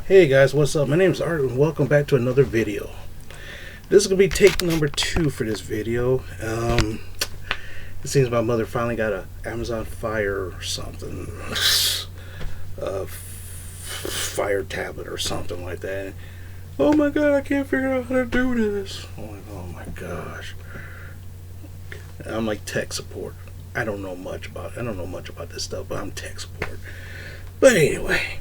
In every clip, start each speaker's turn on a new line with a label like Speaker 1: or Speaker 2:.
Speaker 1: Hey guys, what's up? My name is Art and welcome back to another video. This is going to be take number 2 for this video. It seems my mother finally got a Amazon Fire or something. Fire tablet or something like that. Oh my god, I can't figure out how to do this. Oh my gosh. I'm like tech support. I don't know much about this stuff, but I'm tech support. But anyway,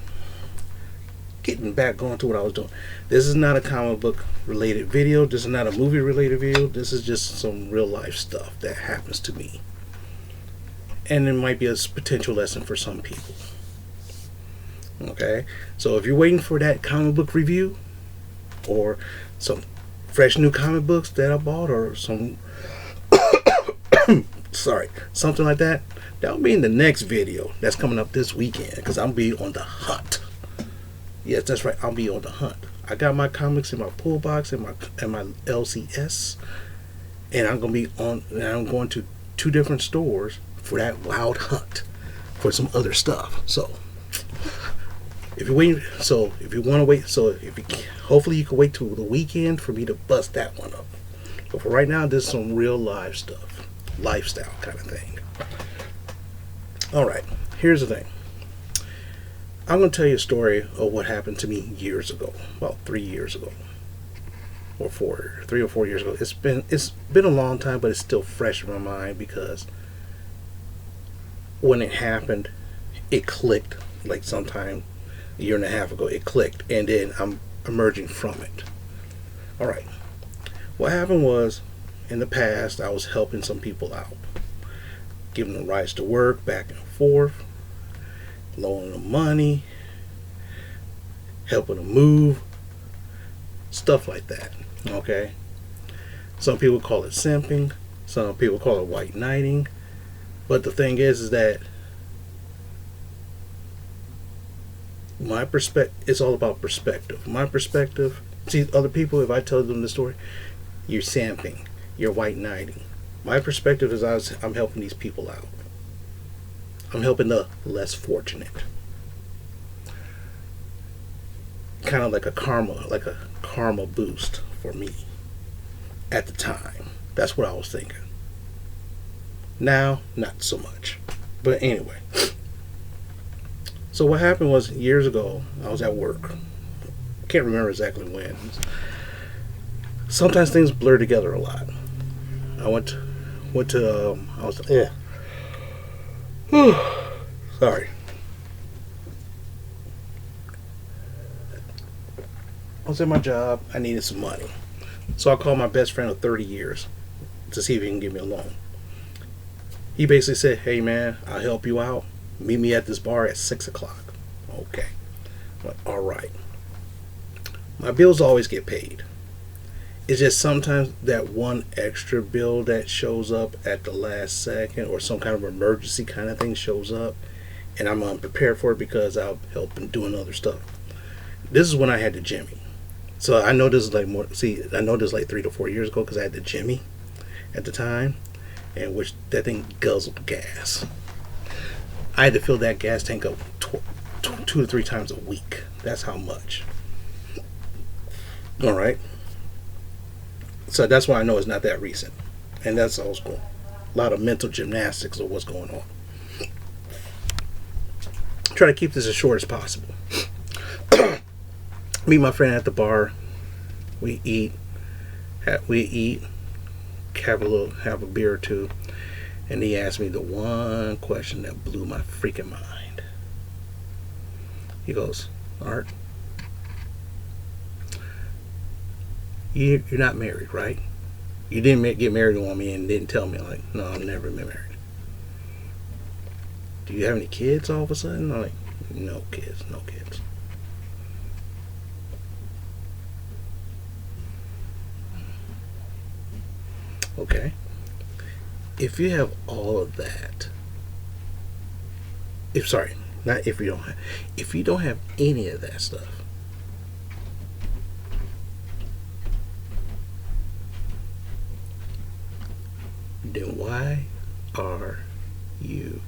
Speaker 1: getting back going to what I was doing. This is not a comic book related video. This is not a movie related video. This is just some real life stuff that happens to me. And it might be a potential lesson for some people. Okay? So if you're waiting for that comic book review or some fresh new comic books that I bought or some something like that, that'll be in the next video that's coming up this weekend because I'll be on the hunt. Yes, that's right. I'll be on the hunt. I got my comics in my pull box and my LCS, and I'm going to 2 different stores for that wild hunt for some other stuff. So if you want to wait, hopefully you can wait till the weekend for me to bust that one up. But for right now, this is some real live stuff, lifestyle kind of thing. All right, here's the thing. I'm going to tell you a story of what happened to me years ago. Well, 3 years ago. Or 3 or 4 years ago. It's been a long time, but it's still fresh in my mind because when it happened, it clicked. Like sometime a year and a half ago, it clicked. And then I'm emerging from it. Alright. What happened was, in the past, I was helping some people out. Giving them rides to work, back and forth. Loaning them money, helping them move, stuff like that. Okay? Some people call it simping, some people call it white knighting, but the thing is that my perspective, it's all about perspective. My perspective, see, other people, if I tell them the story, you're simping, you're white knighting. My perspective is I'm helping these people out. I'm helping the less fortunate. Kind of like a karma boost for me at the time. That's what I was thinking. Now, not so much. But anyway. So what happened was years ago, I was at work. Can't remember exactly when. Sometimes things blur together a lot. I sorry. I was at my job. I needed some money. So I called my best friend of 30 years to see if he can give me a loan. He basically said, hey man, I'll help you out. Meet me at this bar at 6 o'clock. Okay. I'm like, alright. My bills always get paid. It's just sometimes that one extra bill that shows up at the last second or some kind of emergency kind of thing shows up and I'm unprepared for it because I'll help in doing other stuff. This is when I had the Jimmy. So I know this is like 3 to 4 years ago because I had the Jimmy at the time, and which that thing guzzled gas. I had to fill that gas tank up 2 to 3 times a week. That's how much. Alright. So that's why I know it's not that recent. And that's old school. A lot of mental gymnastics of what's going on. Try to keep this as short as possible. Meet my friend at the bar. We eat, have a beer or two. And he asked me the one question that blew my freaking mind. He goes, Art, you're not married, right? You didn't get married on me and didn't tell me. I'm like, no, I've never been married. Do you have any kids all of a sudden? I'm like, no kids. Okay. If you have all of that, if you don't have any of that stuff, then why are you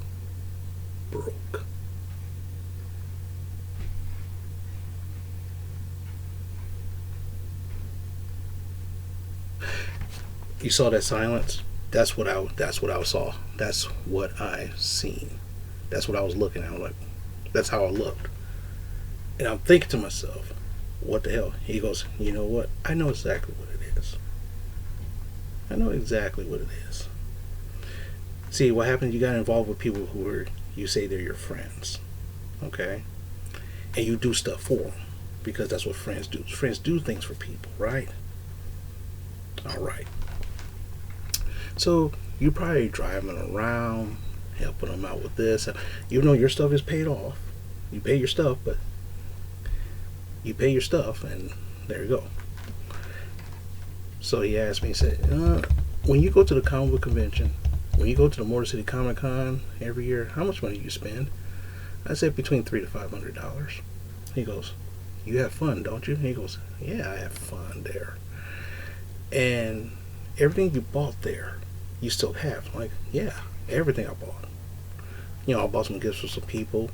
Speaker 1: broke? You saw that silence? That's what I saw. That's what I seen. That's what I was looking at. I'm like, that's how I looked. And I'm thinking to myself, what the hell? He goes, you know what? I know exactly what it is. I know exactly what it is. See, what happened, you got involved with people who are, you say they're your friends. Okay? And you do stuff for them. Because that's what friends do. Friends do things for people, right? Alright. So, you probably driving around, helping them out with this. Even though your stuff is paid off. You pay your stuff, but you pay your stuff, and there you go. So he asked me, he said, when you go to the comic book convention, when you go to the Motor City Comic Con every year, how much money do you spend? I said between $300 to $500. He goes, you have fun, don't you? He goes, yeah, I have fun there. And everything you bought there, you still have. I'm like, yeah, everything I bought. You know, I bought some gifts for some people.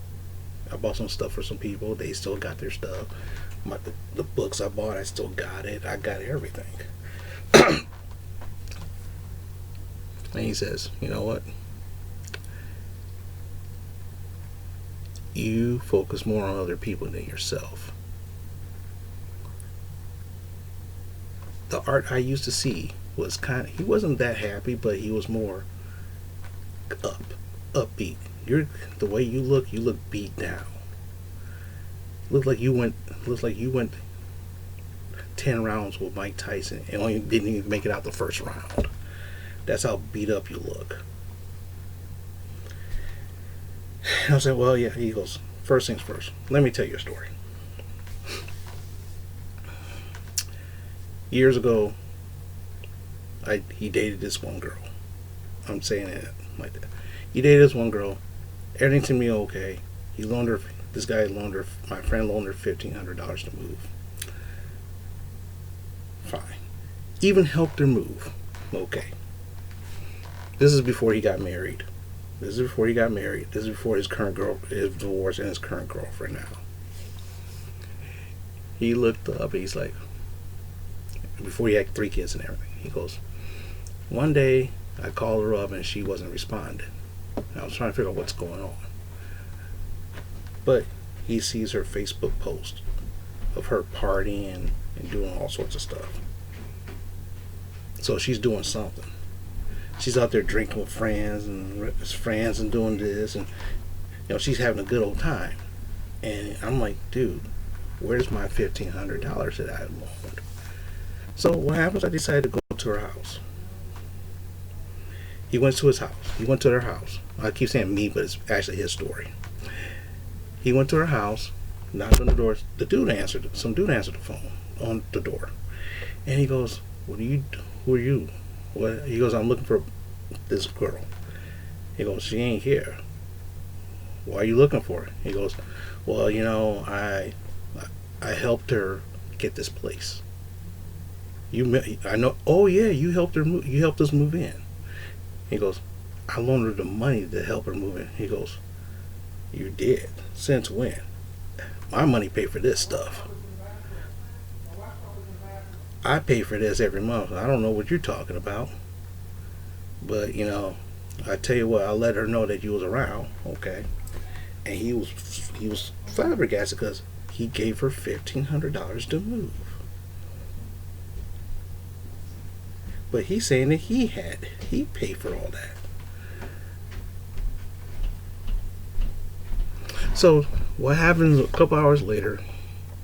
Speaker 1: I bought some stuff for some people. They still got their stuff. The books I bought, I still got it. I got everything. And he says, you know what? You focus more on other people than yourself. The art I used to see was he wasn't that happy, but he was more upbeat. The way you look beat down. Looks like you went 10 rounds with Mike Tyson and only didn't even make it out the first round. That's how beat up you look. And I said, well, yeah. He goes, first things first, let me tell you a story. Years ago, he dated this one girl. I'm saying it like that. He dated this one girl. Everything seemed to be okay. He loaned her. This guy loaned her. My friend loaned her $1,500 to move. Fine. Even helped her move. Okay. This is before he got married. This is before his current his divorce and his current girlfriend now. He looked up. He's like, before he had 3 kids and everything. He goes, one day I called her up and she wasn't responding. I was trying to figure out what's going on. But he sees her Facebook post of her partying and doing all sorts of stuff. So she's doing something. She's out there drinking with friends and doing this, and she's having a good old time. And I'm like, dude, where's my $1,500 that I loaned? So what happens? I decided to go to her house. He went to his house. He went to their house. I keep saying me, but it's actually his story. He went to her house, knocked on the door. Some dude answered the phone on the door, and he goes, "Who are you?" What? He goes, "I'm looking for this girl." He goes, "She ain't here." "Why are you looking for her?" He goes, "Well, I helped her get this place." I know. "Oh yeah, you helped her move. You helped us move in." He goes, "I loaned her the money to help her move in." He goes, "You did? Since when?" "My money paid for this stuff. I pay for this every month. I don't know what you're talking about. But, I tell you what, I let her know that you was around, okay?" And he was flabbergasted because he gave her $1,500 to move. But he's saying that he paid for all that. So what happens a couple hours later,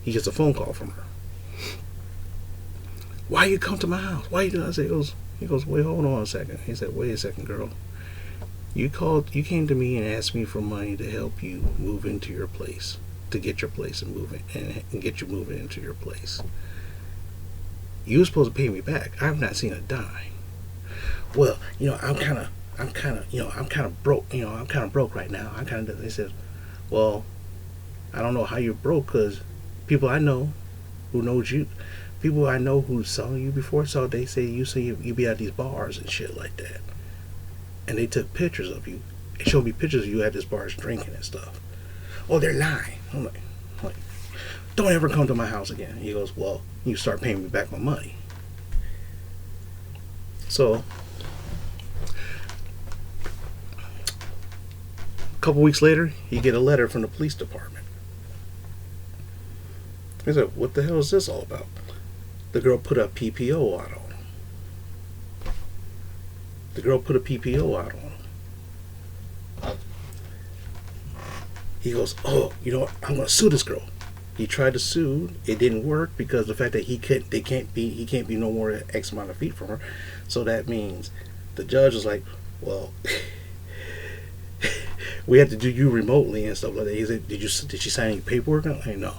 Speaker 1: he gets a phone call from her. "Why you come to my house? Why you doing?" I said, he goes, "Wait, hold on a second." He said, "Wait a second, girl. You came to me and asked me for money to help you move into your place, to get your place and move it, and get you moving into your place. You were supposed to pay me back. I've not seen a dime." "Well, I'm kind of broke. I'm kind of broke right now." They said, "Well, I don't know how you're broke, because people I know who knows you, people I know who saw you before, so they say you be at these bars and shit like that. And they took pictures of you. They showed me pictures of you at these bars drinking and stuff." "Oh, they're lying." I'm like, "Don't ever come to my house again." He goes, "Well, you start paying me back my money." So a couple weeks later, he get a letter from the police department. He said, "What the hell is this all about?" The girl put a PPO out on him. The girl put a PPO out on him. He goes, "Oh, you know what? I'm gonna sue this girl." He tried to sue. It didn't work because the fact that he can't be no more than X amount of feet from her. So that means the judge was like, "Well, we have to do you remotely and stuff like that." He said, "Did she sign any paperwork?" I'm like, "No."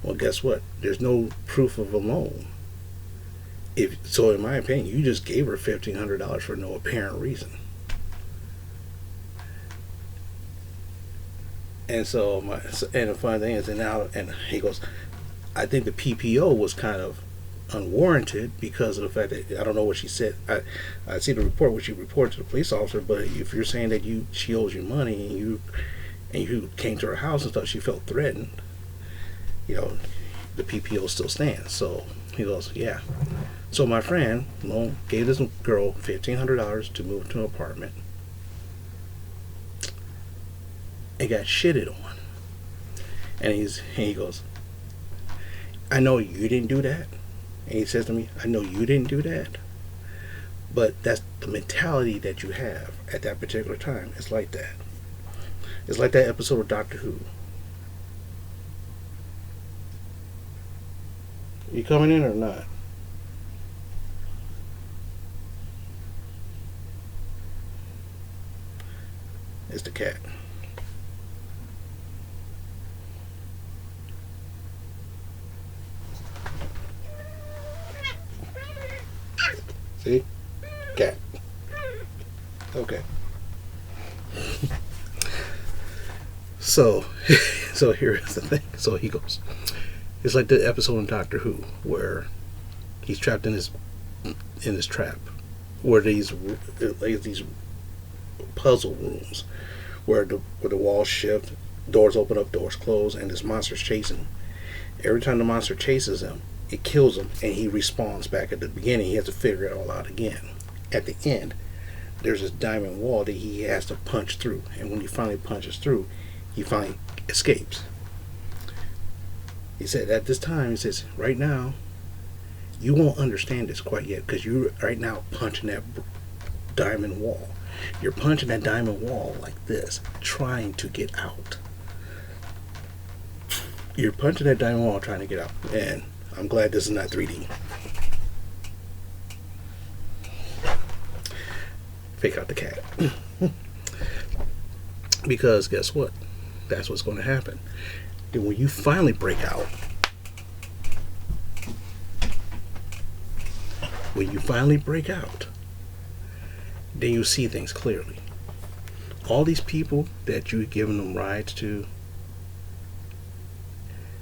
Speaker 1: Well, guess what? There's no proof of a loan. So, in my opinion, you just gave her $1,500 for no apparent reason. And so, and the funny thing is, and he goes, "I think the PPO was kind of unwarranted because of the fact that I don't know what she said. I see the report what she reported to the police officer, but if you're saying that she owes you money and you came to her house and stuff, she felt threatened. You know, the PPO still stands." So he goes, "Yeah." So my friend gave this girl $1,500 to move to an apartment and got shitted on. And he goes, "I know you didn't do that." And he says to me, "I know you didn't do that, but that's the mentality that you have at that particular time. It's like that. It's like that episode of Doctor Who." You coming in or not? It's the cat. See? Cat. Okay. So here's the thing. So he goes, it's like the episode in Doctor Who where he's trapped in this trap, where these puzzle rooms, where the walls shift, doors open up, doors close, and this monster's chasing him. Every time the monster chases him, it kills him, and he respawns back at the beginning. He has to figure it all out again. At the end, there's this diamond wall that he has to punch through, and when he finally punches through, he finally escapes. He said at this time, he says, "Right now, you won't understand this quite yet because you're right now punching that diamond wall. You're punching that diamond wall like this, trying to get out. You're punching that diamond wall trying to get out." And I'm glad this is not 3D. Fake out the cat. Because guess what? That's what's going to happen. Then when you finally break out, then you see things clearly. All these people that you've given them rides to,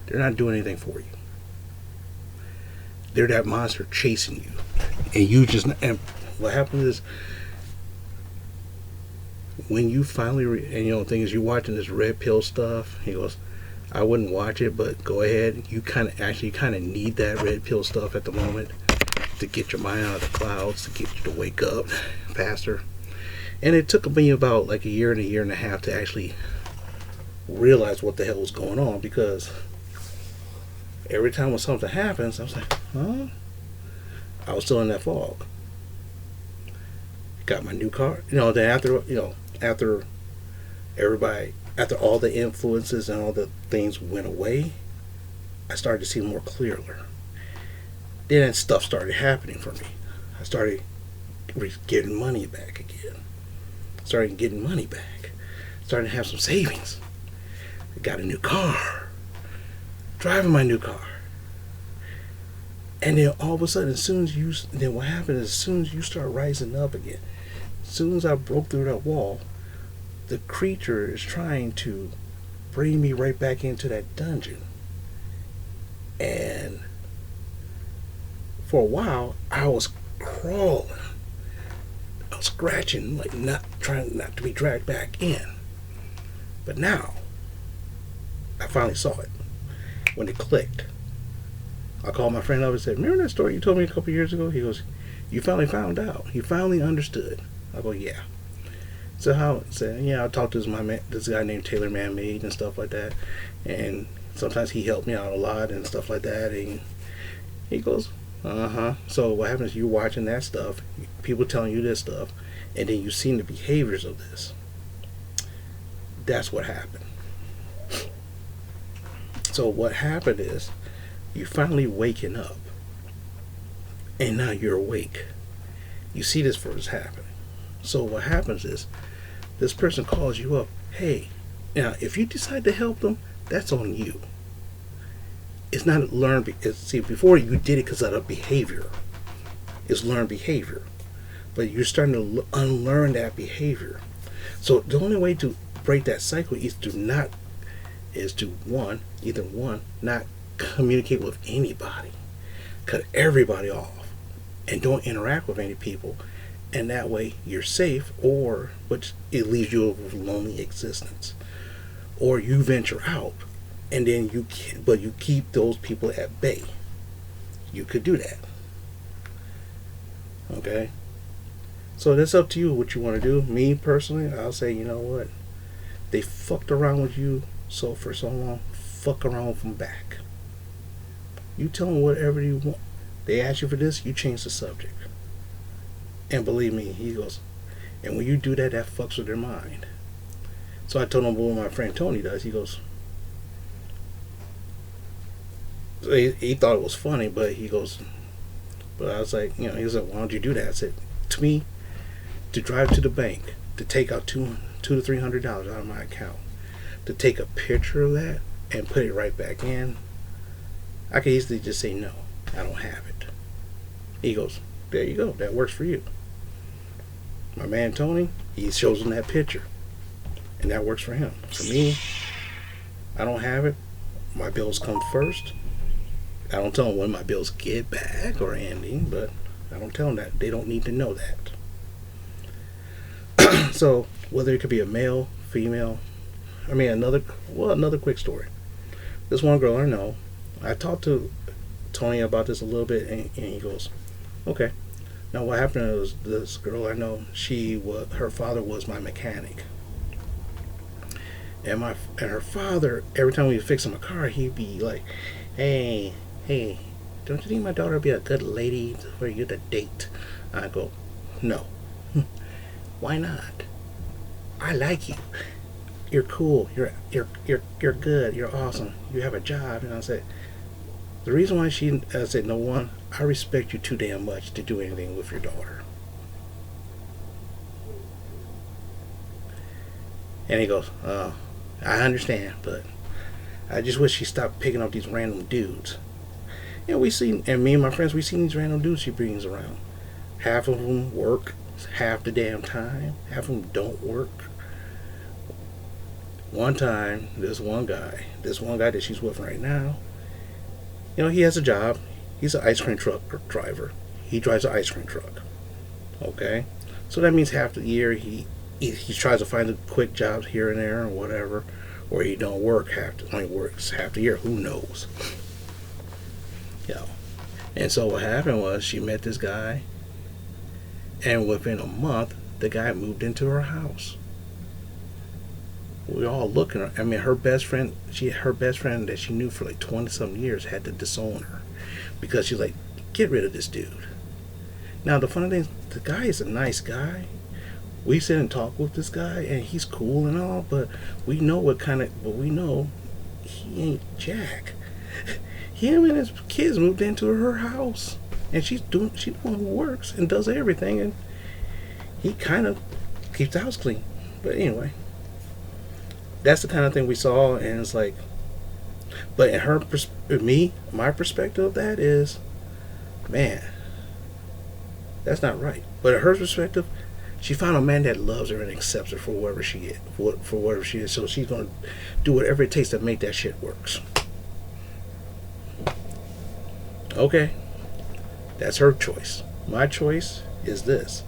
Speaker 1: they're not doing anything for you. They're that monster chasing you. And you just, and what happens is, when you finally, and the thing is, you're watching this red pill stuff, he goes, "I wouldn't watch it, but go ahead. You kind of need that red pill stuff at the moment to get your mind out of the clouds, to get you to wake up faster." And it took me about like a year and a half to actually realize what the hell was going on, because every time when something happens, I was like, huh? I was still in that fog. Got my new car. Then after everybody, after all the influences and all the things went away, I started to see more clearly. Then stuff started happening for me. I started getting money back again. Started to have some savings. I got a new car. Driving my new car. And then all of a sudden, what happened is, as soon as you start rising up again, as soon as I broke through that wall, the creature is trying to bring me right back into that dungeon. And for a while, I was crawling. I was scratching, like trying not to be dragged back in. But now, I finally saw it. When it clicked, I called my friend up and said, "Remember that story you told me a couple years ago?" He goes, You finally found out. You finally understood. I go, yeah. So how? Said, yeah. I talked to this guy named Taylor Manmade and stuff like that, and sometimes he helped me out a lot and stuff like that. And he goes, uh huh. So what happens? You're watching that stuff, people telling you this stuff, and then you see the behaviors of this. That's what happened. So what happened is, you finally waking up, and now you're awake. You see this first happening. So what happens is, this person calls you up. Hey, now if you decide to help them, that's on you. It's not learned. See, before you did it because of the behavior. It's learned behavior, but you're starting to unlearn that behavior. So the only way to break that cycle is to either one, not communicate with anybody, cut everybody off, and don't interact with any people, and that way you're safe. Or but it leaves you with a lonely existence. Or you venture out, and then you keep those people at bay. You could do that. Okay. So that's up to you what you want to do. Me personally, I'll say, you know what? They fucked around with you for so long. Fuck around with them back. You tell them whatever you want. They ask you for this, you change the subject. And believe me, he goes, and when you do that, that fucks with their mind. So I told him what my friend Tony does. He goes, so he thought it was funny, but he goes, but I was like, he was like, why don't you do that? I said, to me, to drive to the bank, to take out $200 to $300 out of my account, to take a picture of that and put it right back in, I could easily just say, no, I don't have it. He goes, there you go, that works for you. My man Tony, he shows him that picture, and that works for him. For me, I don't have it. My bills come first. I don't tell them when my bills get back or ending, but I don't tell them that. They don't need to know that. So whether it could be a male, female, another quick story. This one girl I know, I talked to Tony about this a little bit, and he goes, okay. Now what happened was, this girl I know, her father was my mechanic, and her father, every time we was fixing my car, he'd be like, hey, don't you think my daughter would be a good lady for you to date? I go, no. Why not? I like you. You're cool. You're good. You're awesome. You have a job. And I said, the reason why I said, no, one, I respect you too damn much to do anything with your daughter. And he goes, I understand, but I just wish she stopped picking up these random dudes. And me and my friends, we seen these random dudes she brings around. Half of them work half the damn time. Half of them don't work. One time, this one guy that she's with right now, he has a job. He's an ice cream truck driver. He drives an ice cream truck. Okay? So that means half the year he tries to find a quick jobs here and there or whatever, or he don't work only works half the year. Who knows? And so what happened was, she met this guy, and within a month, the guy moved into her house. We all looking at her. Her best friend that she knew for like 20-something years had to disown her because she's like, get rid of this dude. Now the funny thing is, the guy is a nice guy. We sit and talk with this guy, and he's cool and all, but we know we know he ain't Jack. Him and his kids moved into her house, and she's the one who works and does everything, and he kind of keeps the house clean. But anyway, that's the kind of thing we saw, and it's like, but in my perspective of that is, man, that's not right. But in her perspective, she found a man that loves her and accepts her for whatever she is. So she's gonna do whatever it takes to make that shit works. Okay, that's her choice. My choice is this: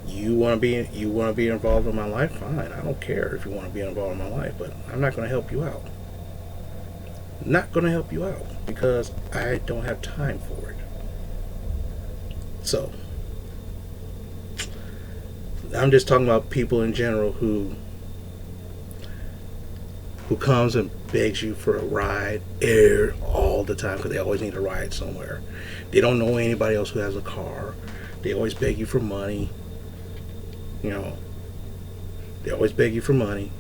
Speaker 1: you want to be involved in my life? Fine, I don't care if you want to be involved in my life, but I'm not going to help you out. Not going to help you out because I don't have time for it. So I'm just talking about people in general who comes and begs you for a ride air all the time because they always need a ride somewhere. They don't know anybody else who has a car. They always beg you for money. You know, they always beg you for money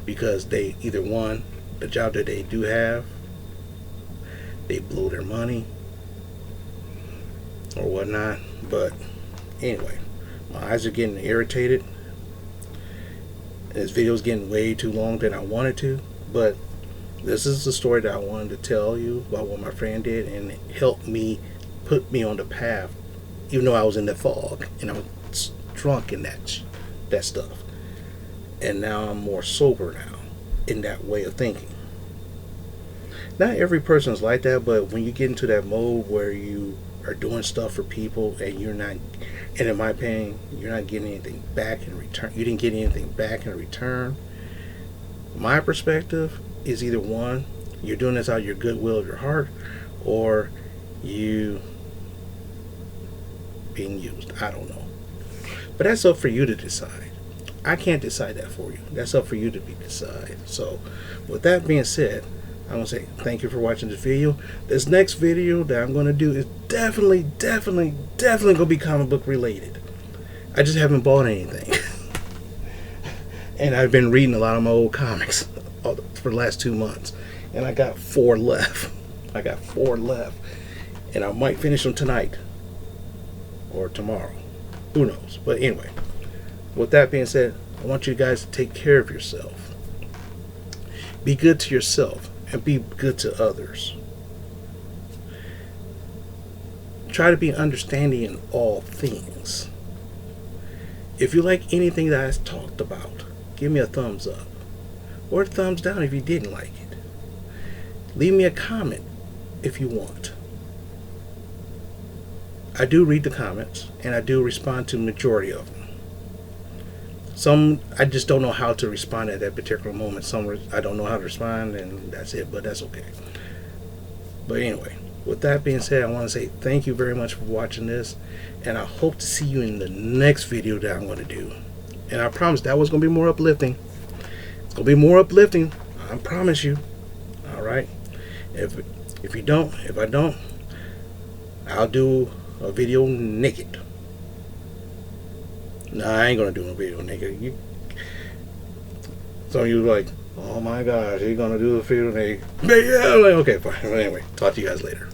Speaker 1: because they either, one, the job that they do have, they blow their money or whatnot. But anyway, my eyes are getting irritated. This video is getting way too long than I wanted to, but this is the story that I wanted to tell you about what my friend did, and it helped me, put me on the path, even though I was in the fog and I was drunk in that stuff. And now I'm more sober now in that way of thinking. Not every person is like that, but when you get into that mode where you are doing stuff for people and you're not, and in my opinion, you're not getting anything back in return. You didn't get anything back in return. My perspective is either, one, you're doing this out of your goodwill of your heart, or you being used. I don't know. But that's up for you to decide. I can't decide that for you. That's up for you to decide. So with that being said, I want to say thank you for watching this video. This next video that I'm going to do is definitely going to be comic book related. I just haven't bought anything. And I've been reading a lot of my old comics for the last 2 months. And I got 4 left. I got 4 left. And I might finish them tonight or tomorrow. Who knows? But anyway, with that being said, I want you guys to take care of yourself. Be good to yourself and be good to others. Try to be understanding in all things. If you like anything that I talked about, give me a thumbs up or a thumbs down if you didn't like it. Leave me a comment if you want. I do read the comments and I do respond to the majority of them. Some I just don't know how to respond at that particular moment. Some I don't know how to respond, and that's it, but that's okay. But anyway, with that being said, I want to say thank you very much for watching this, and I hope to see you in the next video that I'm going to do. And I promise that was going to be more uplifting. It's going to be more uplifting. I promise you. All right. If I don't, I'll do a video naked. No, I ain't gonna do a video naked. Some of you like, oh my gosh, he's gonna do a video naked. Yeah, like, okay, fine. Anyway, talk to you guys later.